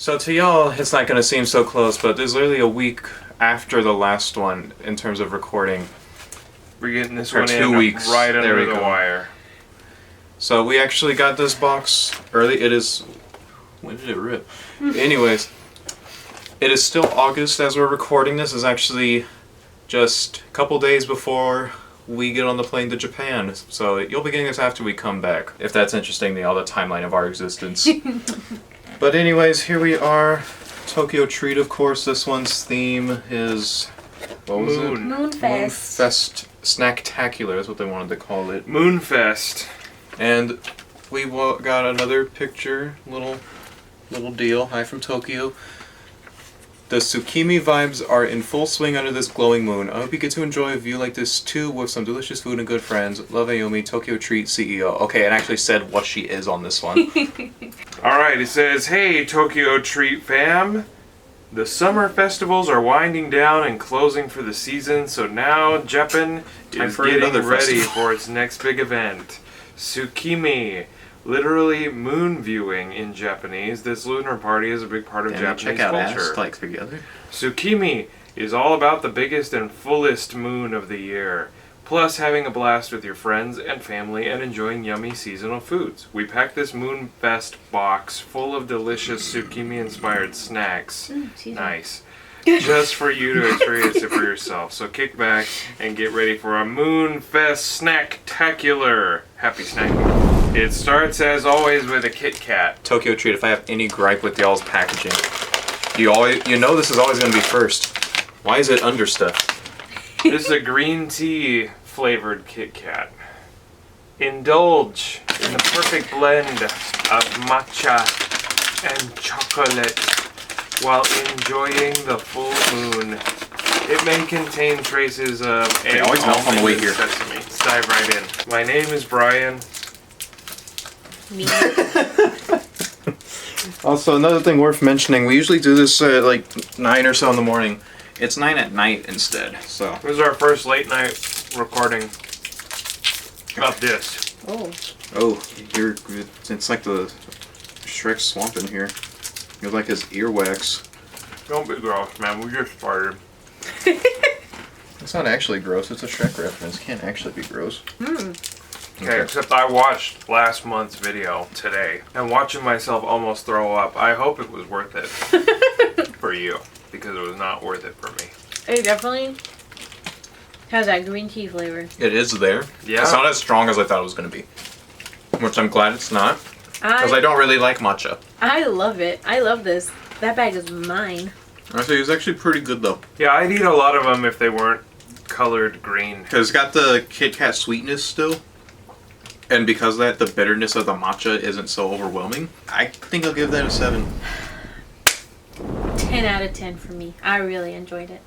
So to y'all, it's not going to seem so close, but there's literally a week after the last one in terms of recording. We're getting this Or one 2 in weeks. right There under we the go. wire. So we actually got this box early. It is... When did it rip? Anyways, it is still August as we're recording this. It's actually just a couple days before we get on the plane to Japan. So you'll be getting this after we come back, if that's interesting to y'all, the timeline of our existence. But anyways, here we are. Tokyo Treat, of course. This one's theme is... What was it? Moonfest. Moonfest Snacktacular is what they wanted to call it. Moonfest. And we got another picture, little deal. Hi from Tokyo. The Tsukimi vibes are in full swing under this glowing moon. I hope you get to enjoy a view like this too with some delicious food and good friends. Love, Ayumi, Tokyo Treat CEO. Okay, it actually said what she is on this one. Alright, it says, "Hey, Tokyo Treat fam. The summer festivals are winding down and closing for the season, so now Japan Time is for getting another ready festival. for its next big event. Tsukimi. Literally moon viewing in Japanese. This lunar party is a big part of Japanese check out culture. like together. Tsukimi is all about the biggest and fullest moon of the year, plus having a blast with your friends and family and enjoying yummy seasonal foods. We packed this Moonfest box full of delicious Tsukimi-inspired snacks. Nice. Just for you to experience it for yourself. So kick back and get ready for a Moonfest Snacktacular. Happy snacking. It starts, as always, with a Kit Kat. Tokyo Treat, if I have any gripe with y'all's packaging, you know this is always going to be first. Why is it under stuff? This is a green tea flavored Kit Kat. Indulge in the perfect blend of matcha and chocolate while enjoying the full moon. It may contain traces of They always melt on the way here. Sesame. Let's dive right in. My name is Brian. Me. Also, another thing worth mentioning, we usually do this at like 9 or so in the morning. It's 9 at night instead, so. This is our first late night recording of this. Oh. Oh, it's like the Shrek swamp in here. You're like his earwax. Don't be gross, man. We just started. It's not actually gross, it's a Shrek reference. It can't actually be gross. Okay, except I watched last month's video today, and watching myself almost throw up. I hope it was worth it for you, because it was not worth it for me. It definitely has that green tea flavor. It is there. Yeah. It's not as strong as I thought it was going to be. Which I'm glad it's not. Because I don't really like matcha. I love it. I love this. That bag is mine. Actually, it's actually pretty good though. Yeah, I'd eat a lot of them if they weren't colored green. Because it's got the Kit Kat sweetness still. And because of that, the bitterness of the matcha isn't so overwhelming. I think I'll give that a 7. 10 out of 10 for me. I really enjoyed it.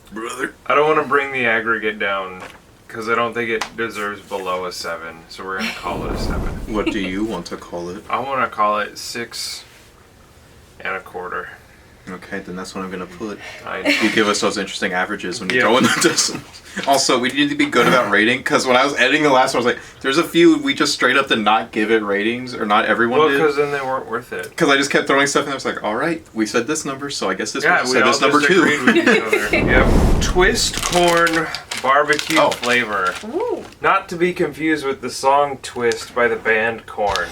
Brother. I don't want to bring the aggregate down, because I don't think it deserves below a 7, so we're going to call it a 7. What do you want to call it? I want to call it 6 1/4. Okay, then that's what I'm going to put. I You give us those interesting averages when you Yeah. throw in the decimals. Also, we need to be good about rating, because when I was editing the last one, I was like, there's a few we just straight up did not give it ratings, or not everyone Well, did. because then they weren't worth it. Because I just kept throwing stuff in, I was like, alright, we said this number, so I guess this Yeah, person we said all this number just agreed with too. each other. Yep. Twist corn barbecue Oh. flavor. Ooh. Not to be confused with the song Twist by the band Korn.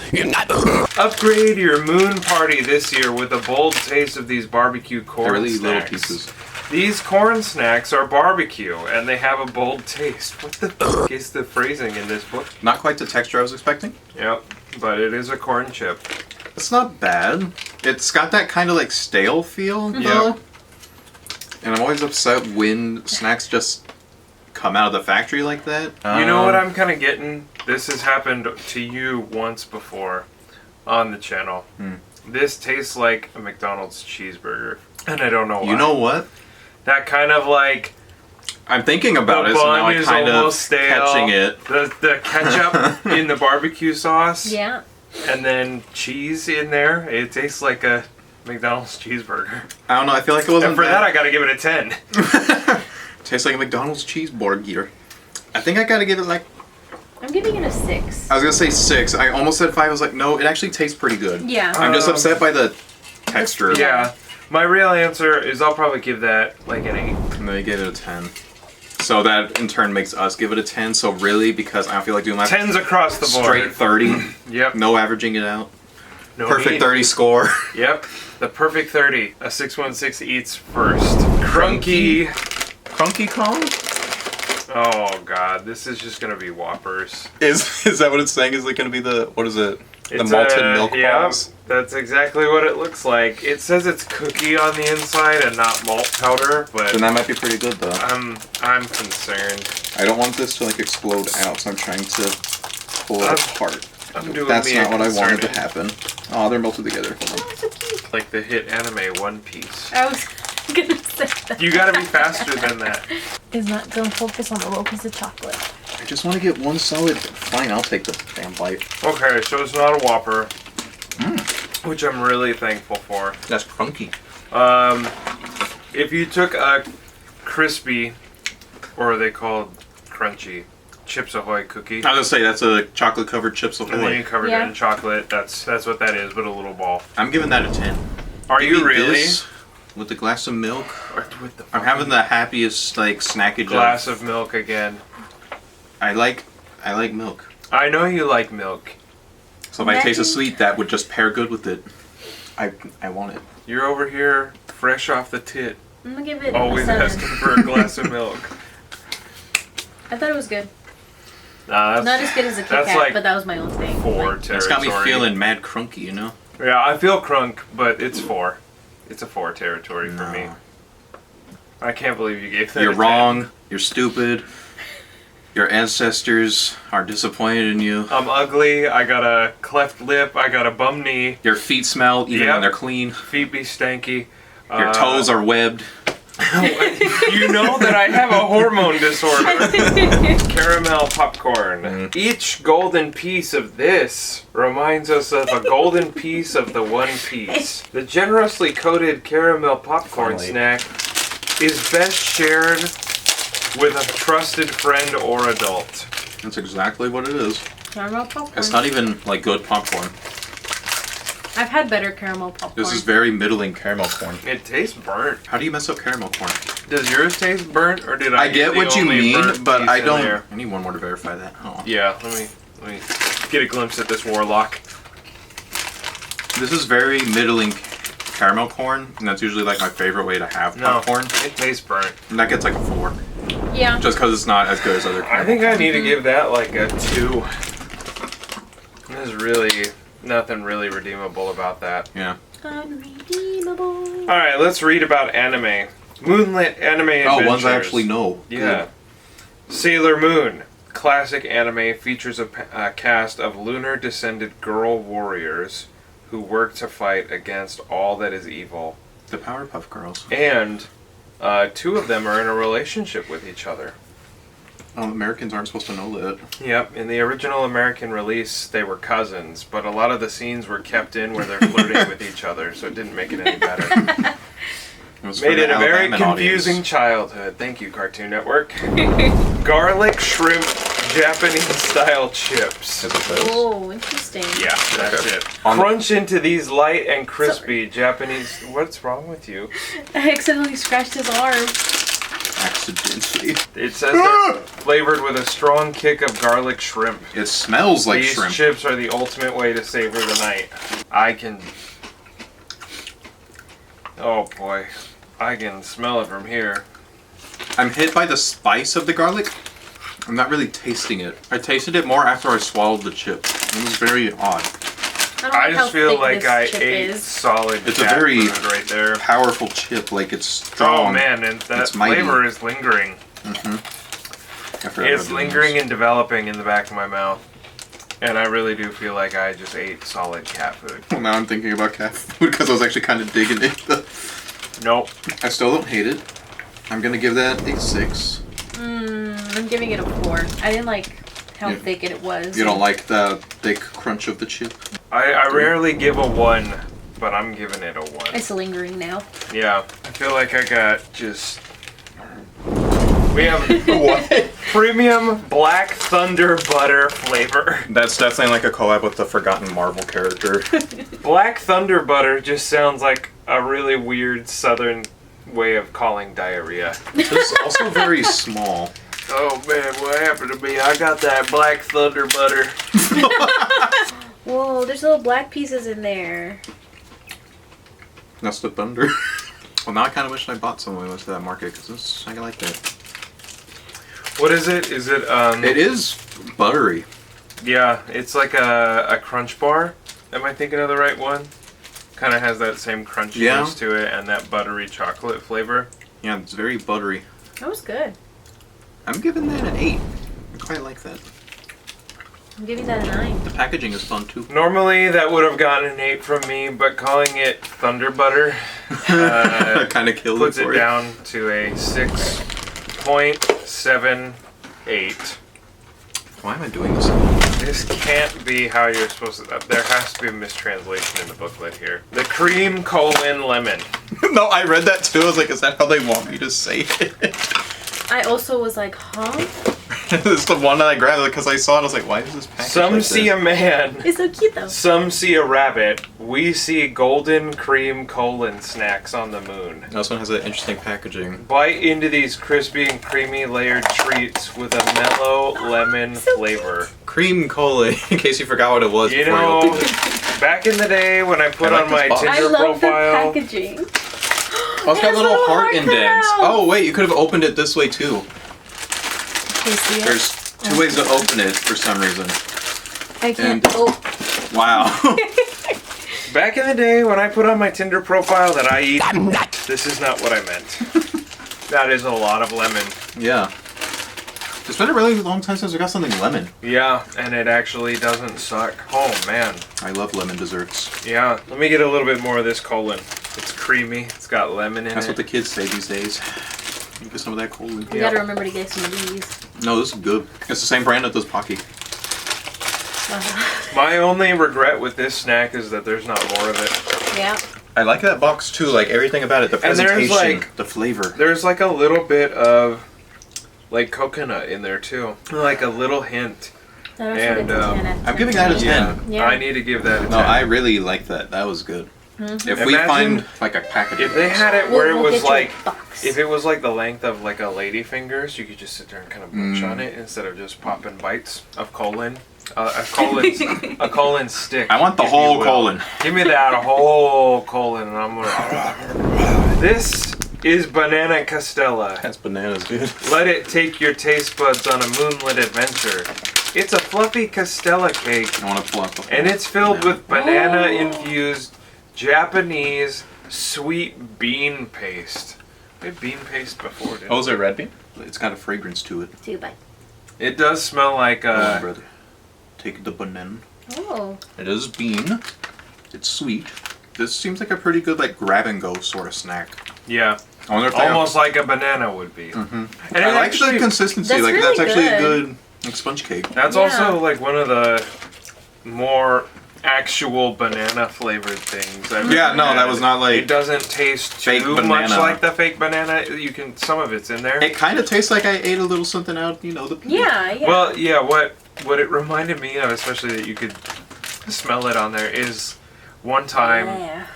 Upgrade your moon party this year with a bold taste of these barbecue corn They're really little snacks. pieces. These corn snacks are barbecue, and they have a bold taste. What the fuck is the phrasing in this book? Not quite the texture I was expecting. Yep, but it is a corn chip. It's not bad. It's got that kind of like stale feel, though. And I'm always upset when snacks just come out of the factory like that. You know what I'm kind of getting? This has happened to you once before on the channel. This tastes like a McDonald's cheeseburger, and I don't know why. You know what? That kind of like I'm thinking about the it, so now bun I'm is kind of almost stale. catching it. The ketchup in the barbecue sauce, Yeah. and then cheese in there. It tastes like a McDonald's cheeseburger. I don't know, I feel like it wasn't And for that, I gotta give it a 10. Tastes like a McDonald's cheeseburger. I think I gotta give it like... I'm giving it a 6. I was gonna say 6. I almost said 5. I was like, no, it actually tastes pretty good. Yeah. I'm just upset by the texture. Yeah. My real answer is I'll probably give that like an 8. And they gave it a 10. So that in turn makes us give it a 10. So really, because I don't feel like doing my 10s across the board. straight 30. Yep. No averaging it out. No Perfect need. 30 score. Yep. The perfect 30. A 616 eats first. Crunky. Crunky Kong? Oh god, this is just gonna be Whoppers. Is that what it's saying? Is it going to be the, what is it? The It's malted milk yeah, balls? that's exactly what it looks like. It says it's cookie on the inside and not malt powder, but Then that might be pretty good though. I'm concerned. I don't want this to like explode out, so I'm trying to pull it apart. I'm doing That's me not what I wanted to concerning. happen. Oh, they're melted together. Hold on. Oh, so cute. Like the hit anime One Piece. I was gonna say that. You gotta be faster than that. Is not gonna focus on the little piece of chocolate. I just want to get one solid. Fine, I'll take the damn bite. Okay, so it's not a Whopper, which I'm really thankful for. That's crunky. If you took a crispy, or are they called crunchy, Chips Ahoy cookie, I was gonna say that's a chocolate covered Chips and then you Ahoy. covered Yeah. it in chocolate, that's what that is, but a little ball. I'm giving that a 10. Are Maybe you really? this with a glass of milk. Or with the I'm having the happiest like snackage. glass of milk again. I like milk. I know you like milk. So if I taste a Imagine- sweet, that would just pair good with it. I want it. You're over here, fresh off the tit, I'm gonna give it always a 7. asking for a glass of milk. I thought it was good. Nah, Not that's as good as a Kit that's Kat, like but that was my own thing. 4 Like, territory. It's got me feeling mad crunky, you know? Yeah, I feel crunk, but it's 4. It's a 4 territory for me. No. I can't believe you gave that. You're a 10. wrong. You're stupid. Your ancestors are disappointed in you. I'm ugly. I got a cleft lip. I got a bum knee. Your feet smell even Yep. when they're clean. Feet be stanky. Your toes are webbed. You know that I have a hormone disorder. Caramel popcorn. Each golden piece of this reminds us of a golden piece of the One Piece. The generously coated caramel popcorn Finally. snack is best shared with a trusted friend or adult. That's exactly what it is. Caramel popcorn. It's not even like good popcorn. I've had better caramel popcorn. This is very middling caramel corn. It tastes burnt. How do you mess up caramel corn? Does yours taste burnt, or did I? I get the what you only mean, burnt but piece I in don't. there? I need one more to verify that. Oh. Yeah, let me get a glimpse at this warlock. This is very middling caramel corn, and that's usually like my favorite way to have No, popcorn. it tastes burnt. And that gets like a 4, Yeah. just because it's not as good as other. I Caramel think I corn. need to give that like a 2. There's really nothing really redeemable about that. Yeah. Unredeemable. All right, let's read about anime. Moonlit anime adventures. Oh, ones I actually know. Yeah. Sailor Moon. Classic anime features a cast of lunar descended girl warriors who work to fight against all that is evil. The Powerpuff Girls. And 2 of them are in a relationship with each other. Americans aren't supposed to know that. Yep, in the original American release, they were cousins, but a lot of the scenes were kept in where they're flirting with each other, so it didn't make it any better. was for Made the it a very Alabama confusing audience. childhood. Thank you, Cartoon Network. Garlic shrimp Japanese style chips. Is it this? Oh, interesting. Yeah, that's Okay. it. On- Crunch into these light and crispy Japanese. What's wrong with you? I accidentally scratched his arm. Accidentally. It says they're flavored with a strong kick of garlic shrimp. It smells like These shrimp. chips are the ultimate way to savor the night. I can. Oh boy, I can smell it from here. I'm hit by the spice of the garlic. I'm not really tasting it. I tasted it more after I swallowed the chip. It was very odd. I, don't I like just how feel thick like this I chip ate is. solid It's a cat very- food right there. Powerful chip, like it's strong. Oh man, and that It's mighty. flavor is lingering. I forgot It's about lingering those. and developing in the back of my mouth. And I really do feel like I just ate solid cat food. Well, now I'm thinking about cat food because I was actually kind of digging it. Nope. I still don't hate it. I'm gonna give that a 6. I'm giving it a 4. I didn't like how Yeah. thick it was. You don't like the thick crunch of the chip? I rarely give a 1, but I'm giving it a 1. It's lingering now. Yeah. I feel like I got just We have What? premium Black Thunder butter flavor. That's definitely like a collab with the forgotten Marvel character. Black Thunder butter just sounds like a really weird southern way of calling diarrhea. It's also very small. Oh man, what happened to me? I got that Black Thunder butter. Whoa, there's little black pieces in there. That's the thunder. Well, now I kind of wish I bought some when I went to that market because I like that. What is it? Is it It is buttery. Yeah, it's like a crunch bar. Am I thinking of the right one? Kind of has that same crunchiness to it and that buttery chocolate flavor. Yeah, it's very buttery. That was good. I'm giving that an 8. I quite like that. I'm giving that a 9. The packaging is fun too. Normally that would have gotten an 8 from me, but calling it Thunder Butter kind of killed puts it for it you. down to a 6.78. Why am I doing this? This can't be how you're supposed to. There has to be a mistranslation in the booklet here. The cream colon lemon. No, I read that too. I was like, is that how they want me to say it? I also was like, huh? It's the one that I grabbed because I saw it. I was like, why is this packaged Some like see this? a man. It's so cute though. Some see a rabbit. We see golden cream colon snacks on the moon. This one has an interesting packaging. Bite into these crispy and creamy layered treats with a mellow lemon So flavor. Cream cola, in case you forgot what it was You before know, you opened it. back in the day when I put I like on my this box. I Tinder love profile. the packaging. Oh, it's got There's a little heart cutouts. indents. Oh, wait, you could have opened it this way too. Can you see it? There's 2 ways to open it for some reason. I can't. and- Oh. Wow. Back in the day when I put on my Tinder profile that I eat, this is not what I meant. That is a lot of lemon. Yeah. It's been a really long time since we got something lemon. Yeah, and it actually doesn't suck. Oh man. I love lemon desserts. Yeah, let me get a little bit more of this colon. It's creamy. It's got lemon in That's it. what the kids say these days. You get some of that cola. You gotta remember to get some of these. No, this is good. It's the same brand that does Pocky. My only regret with this snack is that there's not more of it. Yeah. I like that box too. Like everything about it, the And there's, presentation, like- the flavor. There's like a little bit of like coconut in there too. Like a little hint. That also And, gets a 10 out of I'm 10. giving that a 10. Yeah. I need to give that a 10. No, I really like that. That was good. Mm-hmm. If we Imagine find like a package, If of they those. had it where it We'll was get you a like, box. if it was like the length of like a lady fingers, you could just sit there and kind of munch Mm. on it instead of just popping bites of colon. A colon stick. I want the if you whole will. colon. Give me that whole colon, and I'm gonna. This is Banana Castella. That's bananas, dude. Let it take your taste buds on a moonlit adventure. It's a fluffy Castella cake, I want to pull out the. and it's filled with banana Oh. infused Japanese sweet bean paste. We had bean paste before, didn't Oh, is it red bean? It's got a fragrance to it. 2 bites. It does smell like Come on, brother. Take the banana. Oh. It is bean. It's sweet. This seems like a pretty good like grab and go sort of snack. yeah, I wonder if they almost like a banana would be. Mhm. And I it like actually, the consistency. That's Like really that's actually a good. good like sponge cake. that's Yeah. also like one of the more actual banana flavored things. I've Yeah, ever no, had. that was not like It doesn't taste fake too much banana. like the fake banana. You can some of it's in there. It kind of tastes like I ate a little something out, you know. The Yeah, yeah. Well, yeah. What it reminded me of, especially that you could smell it on there, is one time. Yeah.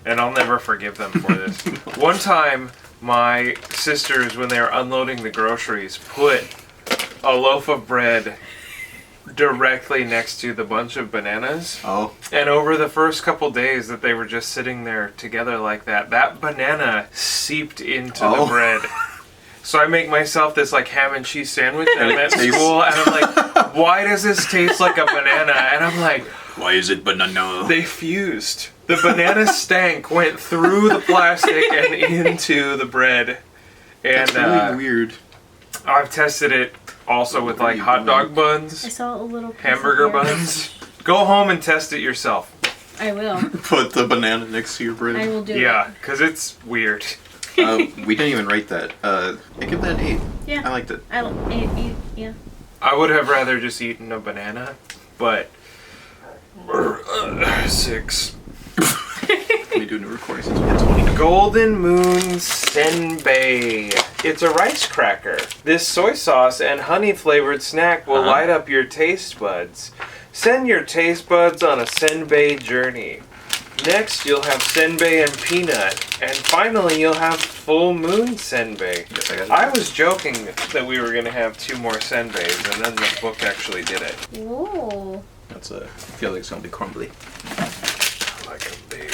And I'll never forgive them for this. One time, my sisters, when they were unloading the groceries, put a loaf of bread directly next to the bunch of bananas. Oh, And over the first couple days that they were just sitting there together like that, that banana seeped into the Oh. bread. So I make myself this like ham and cheese sandwich and I'm at Tastes- school and I'm like, why does this taste like a banana? And I'm like, why is it banana? they fused. The banana stank went through the plastic and into the bread. And That's really weird. I've tested it also with like hot dog I buns, saw a little piece hamburger of hair. buns. Go home and test it yourself. I will. Put the banana next to your bread. I will do Yeah, because it's weird. We didn't even rate that. I give that an 8. Yeah. I liked it. I will. Yeah. I would have rather just eaten a banana, but 6. We do new recording since we hit 20. Golden Moon Senbei. It's a rice cracker. This soy sauce and honey flavored snack will light up your taste buds. Send your taste buds on a senbei journey. Next, you'll have senbei and peanut. And finally, you'll have full moon senbei. I was joking that we were going to have 2 more senbeis, and then the book actually did it. Ooh. I feel like it's gonna be crumbly. I like them big.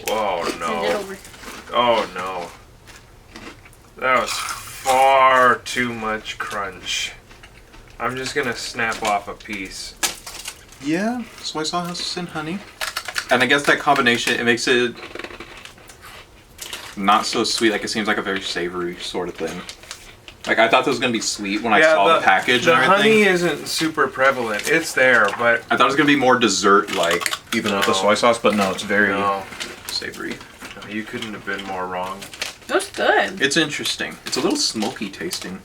Whoa, Send it no. over. Oh, no. That was far too much crunch. I'm just going to snap off a piece. Yeah, soy sauce and honey. And I guess that combination, it makes it not so sweet. Like, it seems like a very savory sort of thing. Like, I thought this was going to be sweet when I saw the package and everything. The honey isn't super prevalent. It's there, but... I thought it was going to be more dessert-like, even with the soy sauce, but no, it's very No, savory. you couldn't have been more wrong. That's good. It's interesting. It's a little smoky tasting.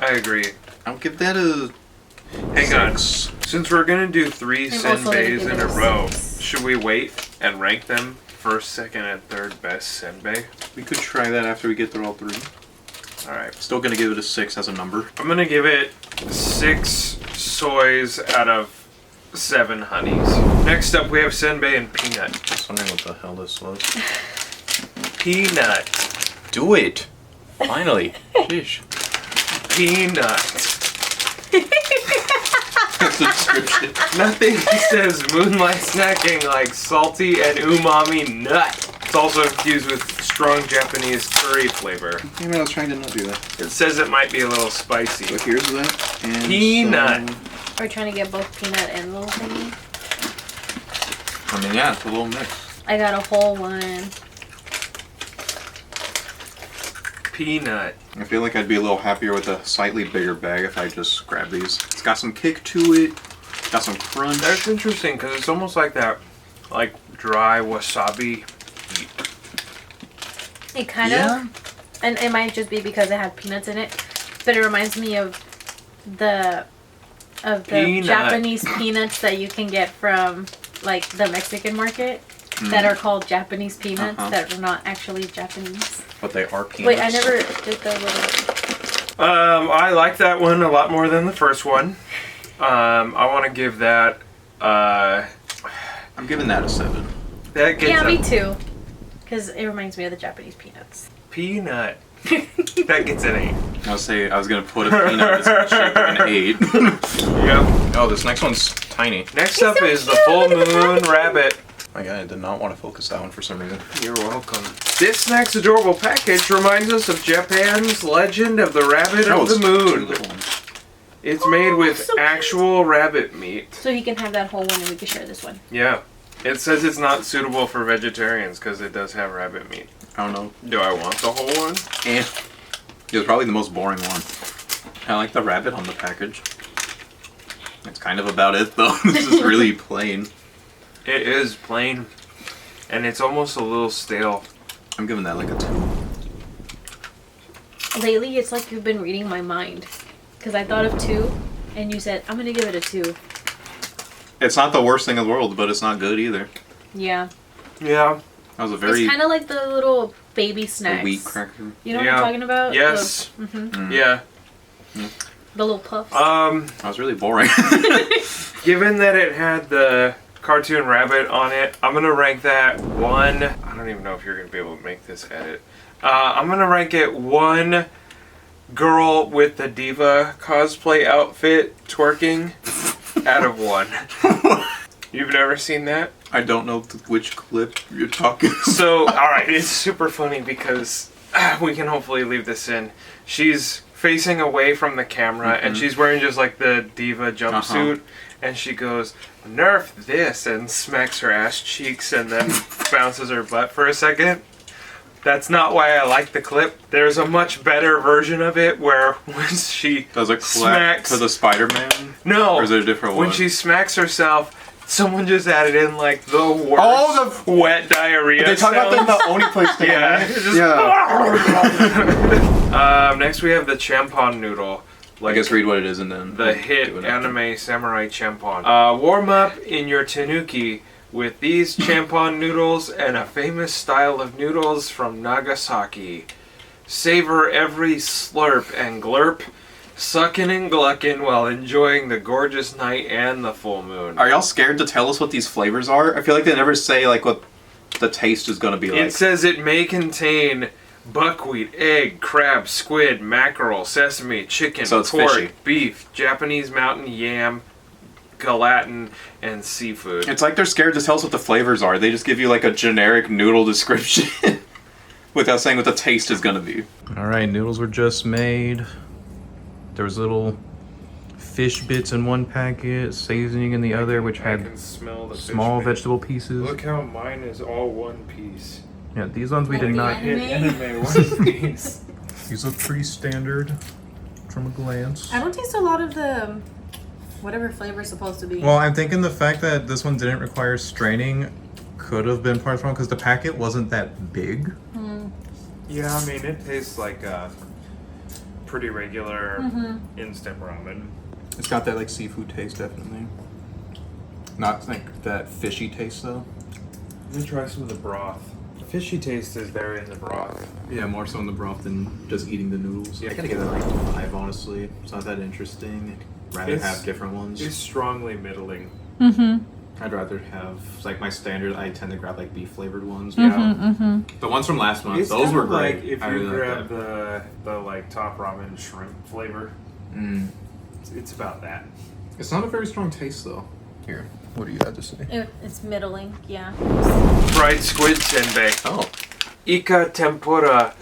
I agree. I'll give that a... Hang on. 6. Since we're going to do 3 I'm also gonna senbeis give in it a a row, 6. should we wait and rank them first, second, and third best senbei? We could try that after we get through all 3. Alright. Still going to give it a 6 as a number. I'm going to give it 6 soys out of 7 honeys. Next up, we have senbei and peanut. I was wondering what the hell this was. Peanut. Do it! Finally. Sheesh. Peanut. Subscription. Nothing says moonlight snacking like salty and umami nut. It's also infused with strong Japanese curry flavor. Maybe I was trying to not do that. It says it might be a little spicy. So here's that. And Peanut. Are you trying to get both peanut and little thingy? I mean, yeah, it's a little mix. I got a whole one. Peanut. I feel like I'd be a little happier with a slightly bigger bag if I just grab these. It's got some kick to it. Got some crunch. That's interesting because it's almost like that, like dry wasabi. It kind of, and it might just be because it had peanuts in it, but it reminds me of the Peanut. Japanese peanuts that you can get from like the Mexican market that are called Japanese peanuts that are not actually Japanese. But they are peanuts. Wait, I never did the little. I like that one a lot more than the first one. I want to give that. I'm giving that a 7. That gets Yeah, a me too. Because it reminds me of the Japanese peanuts. peanut. That gets an 8. I was gonna put a peanut that's shaped like an 8. Yep. Oh, this next one's tiny. Next up is the full moon rabbit. My God, I did not want to focus that one for some reason. You're welcome. This snack's adorable package reminds us of Japan's legend of the rabbit of the moon. It's made with so cute. actual rabbit meat. So he can have that whole one and we can share this one. Yeah. It says it's not suitable for vegetarians because it does have rabbit meat. I don't know. Do I want the whole one? Eh. It was probably the most boring one. I like the rabbit on the package. That's kind of about it, though. This is really plain. It is plain, and it's almost a little stale. I'm giving that like a 2. Lately, it's like you've been reading my mind. Because I thought of 2, and you said, I'm going to give it a 2. It's not the worst thing in the world, but it's not good either. Yeah. Yeah. That was a very It's kind of like the little baby snacks. wheat cracker. You know what I'm talking about? Yes. Yeah. The little puffs. That was really boring. Given that it had the cartoon rabbit on it, I'm gonna rank that 1. I don't even know if you're gonna be able to make this edit. I'm gonna rank it 1 girl with the diva cosplay outfit twerking out of 1. You've never seen that? I don't know which clip you're talking. So, alright, it's super funny because we can hopefully leave this in. She's facing away from the camera and she's wearing just like the diva jumpsuit and she goes, "Nerf this," and smacks her ass cheeks and then bounces her butt for a second. That's not why I like the clip. There's a much better version of it where when she Does it clap smacks... to the Spider-Man? No. Or is it a different one? When she smacks herself, someone just added in like the worst wet diarrhea. They talk about that in the Oni place thing, Yeah. right? Just next we have the champon noodle. I guess read what it is and then The hit do it anime samurai champon. Warm up in your tanuki with these champon noodles and a famous style of noodles from Nagasaki. Savor every slurp and glurp, suckin' and gluckin' while enjoying the gorgeous night and the full moon. Are y'all scared to tell us what these flavors are? I feel like they never say like what the taste is gonna be like. It says it may contain buckwheat, egg, crab, squid, mackerel, sesame, chicken, So it's pork, fishy. beef, Japanese mountain yam, gelatin, and seafood. It's like they're scared to tell us what the flavors are. They just give you like a generic noodle description without saying what the taste is gonna be. Alright, noodles were just made. There was little fish bits in one packet, seasoning in the other, which I had can smell the small fish bit. vegetable pieces. Look how mine is all one piece. Yeah, these ones we Like did the not. anime? One piece. These look pretty standard from a glance. I don't taste a lot of the whatever flavor is supposed to be. Well, I'm thinking the fact that this one didn't require straining could have been part of the problem because the packet wasn't that big. Yeah, I mean, it tastes like a pretty regular instant ramen. It's got that like seafood taste, definitely. Not like that fishy taste though. Let me try some of the broth. The fishy taste is there in the broth. Yeah, more so in the broth than just eating the noodles. Yeah. I gotta give it like 5, honestly. It's not that interesting. I'd rather It's- have different ones. It's strongly middling. I'd rather have like my standard. I tend to grab like beef flavored ones. Yeah. The ones from last month, It's those kind were of great. like if I you really like grab that. the like top ramen shrimp flavor. It's about that. It's not a very strong taste though. Here, what do you have to say? It's middling, yeah. Fried squid senbei. Oh, Ika tempura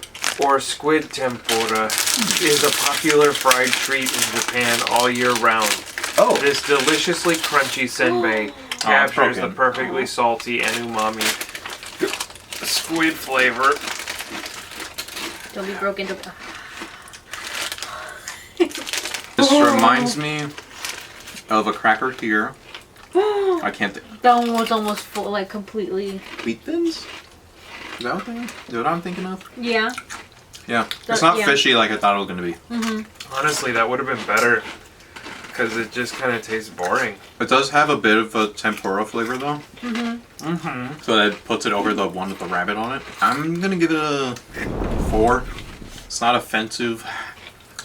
or squid tempura is a popular fried treat in Japan all year round. oh, This deliciously crunchy senbei captures the broken. perfectly salty and umami squid flavor. Don't be broken. this reminds me of a cracker here. I can't think. That one was almost full, like completely. Wheat thins? Is that what I'm thinking of? Yeah. Yeah. That- It's not yeah. fishy like I thought it was gonna be. Honestly, that would have been better because it just kind of tastes boring. It does have a bit of a tempura flavor though. So that puts it over the one with the rabbit on it. I'm gonna give it a 4. It's not offensive.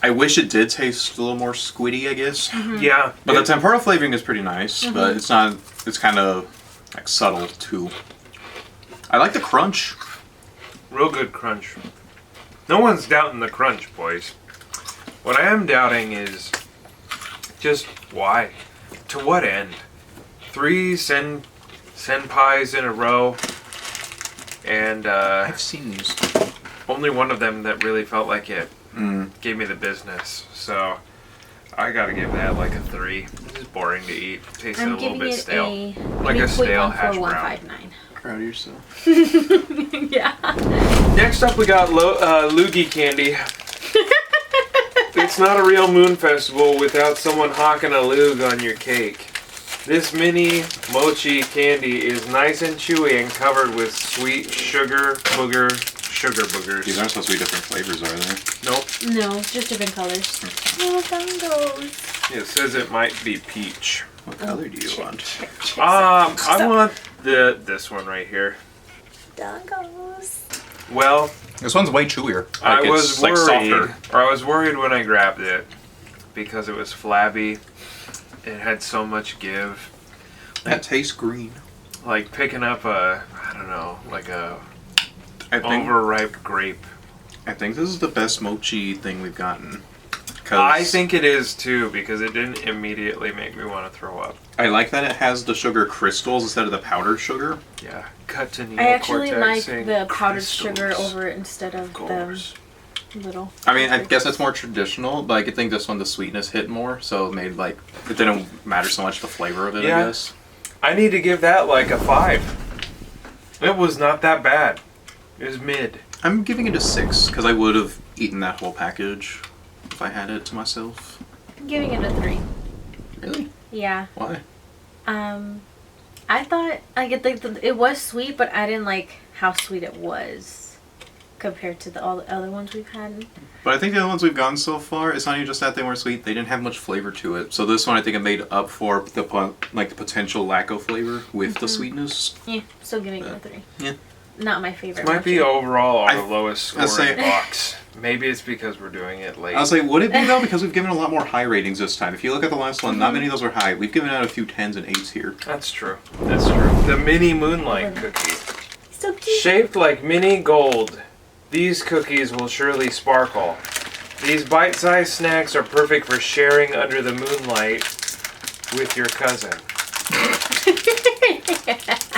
I wish it did taste a little more squiddy, I guess. Yeah, But the tempura flavoring is pretty nice, but it's not, it's kind of like subtle too. I like the crunch. real good crunch. No one's doubting the crunch, boys. What I am doubting is just why? To what end? 3 senpais in a row, and I've seen these. only one of them that really felt like it gave me the business. So I gotta give that like a 3. This is boring to eat. Tastes a I'm little giving bit it stale. a Like a stale hash brown. 3.14159. Proud of yourself. Yeah. Next up, we got loogie candy. It's not a real moon festival without someone hawking a loog on your cake. This mini mochi candy is nice and chewy and covered with sweet sugar boogers. These aren't supposed to be different flavors, are they? Nope. No, just different colors. Oh, fungos. It says it might be peach. What color do you want? I want this one right here. Dongos. Well, This one's way chewier. I Like, was it's, like, worried, softer. or I was worried when I grabbed it because it was flabby. It had so much give. That tastes green. Like picking up a, I don't know, like a I think overripe grape. I think this is the best mochi thing we've gotten. 'Cause I think it is too because it didn't immediately make me want to throw up. I like that it has the sugar crystals instead of the powdered sugar. Yeah, cut to neocortex. I actually like saying the powdered crystals. sugar over it instead of Of course. the little. I mean, I guess that's more traditional, but I could think this one the sweetness hit more, so it made like it didn't matter so much the flavor of it. Yeah. I guess. I need to give that like a 5. It was not that bad. It was mid. I'm giving it a 6 because I would have eaten that whole package if I had it to myself. I'm giving it a 3. Really? Yeah. Why? I thought it was sweet, but I didn't like how sweet it was compared to all the other ones we've had. But I think the other ones we've gotten so far, it's not even just that they weren't sweet, they didn't have much flavor to it. So this one I think it made up for the potential lack of flavor with the sweetness. Yeah, still giving it a 3. Yeah. Not my favorite. Might be overall our I- lowest I'll scoring say- box. Maybe it's because we're doing it late. I was like, would it be though? Because we've given a lot more high ratings this time. If you look at the last one, not many of those were high. We've given out a few 10s and 8s here. That's true. That's true. The mini moonlight cookie. So cute. Shaped like mini gold, these cookies will surely sparkle. These bite-sized snacks are perfect for sharing under the moonlight with your cousin.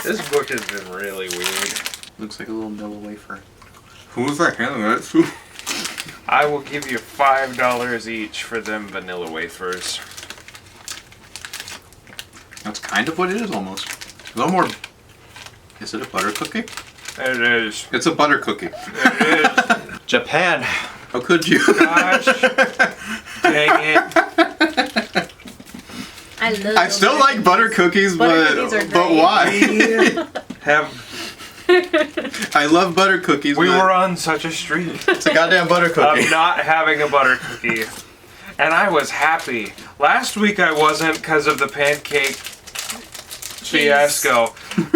This book has been really weird. Looks like a little Nilla wafer. Who's that handling that too? I will give you $5 each for them vanilla wafers. That's kind of what it is almost. A little more. Is it a butter cookie? It is. It's a butter cookie. It is. Japan. How could you? Gosh. Dang it. I love. I still like butter cookies, Butter cookies are but great. why? Have I love butter cookies. we but were on such a streak it's a goddamn butter cookie. of not having a butter cookie. And I was happy. Last week I wasn't because of the pancake fiasco.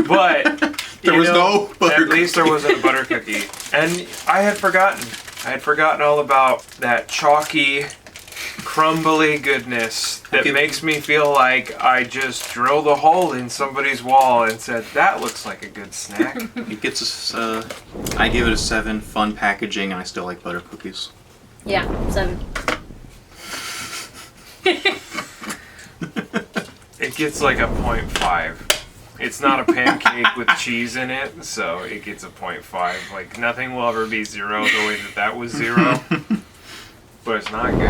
But There you was know, no butter at least there wasn't a butter cookie. And I had forgotten. I had forgotten all about that chalky, crumbly goodness that Okay. makes me feel like I just drilled a hole in somebody's wall and said, that looks like a good snack. It gets a. I give it a 7. Fun packaging, and I still like butter cookies. Yeah, 7. It gets like a 0.5. It's not a pancake with cheese in it, so it gets a 0.5. Like, nothing will ever be 0 the way that was 0. But it's not good.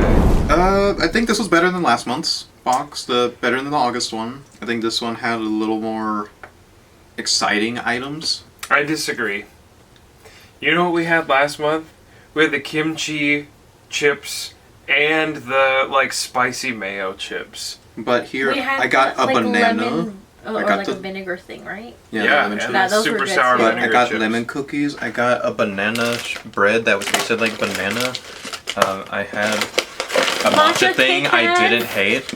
I think this was better than last month's box. Better than the August one. I think this one had a little more exciting items. I disagree. You know what we had last month? We had the kimchi chips and the, like, spicy mayo chips. But here, We had I got the, a like, banana. lemon, I or got like the- a vinegar thing, right? Yeah, lemon and chips. Yeah, those super were good sour too. But vinegar I got chips. lemon cookies. I got a banana bread that was tasted like banana. I had a matcha Matcha thing Kit I Kat. didn't hate.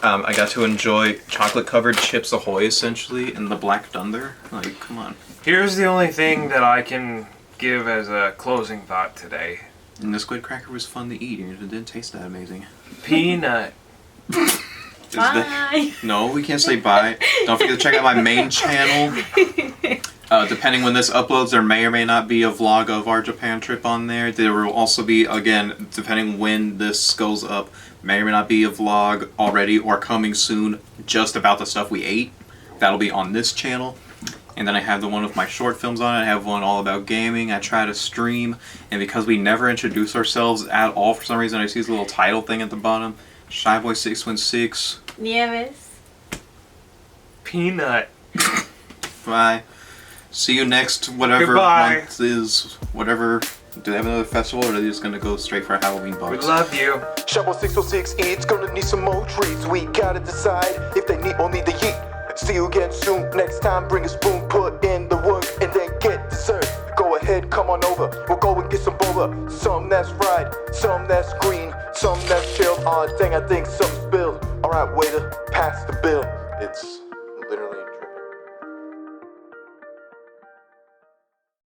I got to enjoy chocolate covered Chips Ahoy essentially and the Black Thunder. Like, come on. Here's the only thing that I can give as a closing thought today. And the squid cracker was fun to eat. It didn't taste that amazing. Peanut. Is the- Bye. No, we can't say bye. Don't forget to check out my main channel. Depending when this uploads, there may or may not be a vlog of our Japan trip on there. There will also be, again, depending when this goes up, may or may not be a vlog already or coming soon just about the stuff we ate. That'll be on this channel. And then I have the one with my short films on it. I have one all about gaming. I try to stream. And because we never introduce ourselves at all for some reason, I see this little title thing at the bottom. Shyboy616. Nieves. Peanut. Bye. See you next whatever Goodbye. month is whatever. Do they have another festival or are they just gonna go straight for a Halloween We box? love you. Shyboy 606, it's gonna need some more treats. We gotta decide if they need or need the heat. See you again soon. Next time, bring a spoon, put in the work, and then get dessert. Go ahead, come on over. We'll go and get some boba. Some that's fried, some that's green, some that's chilled. Aw, dang, I think something spilled. Alright, waiter, pass the bill. It's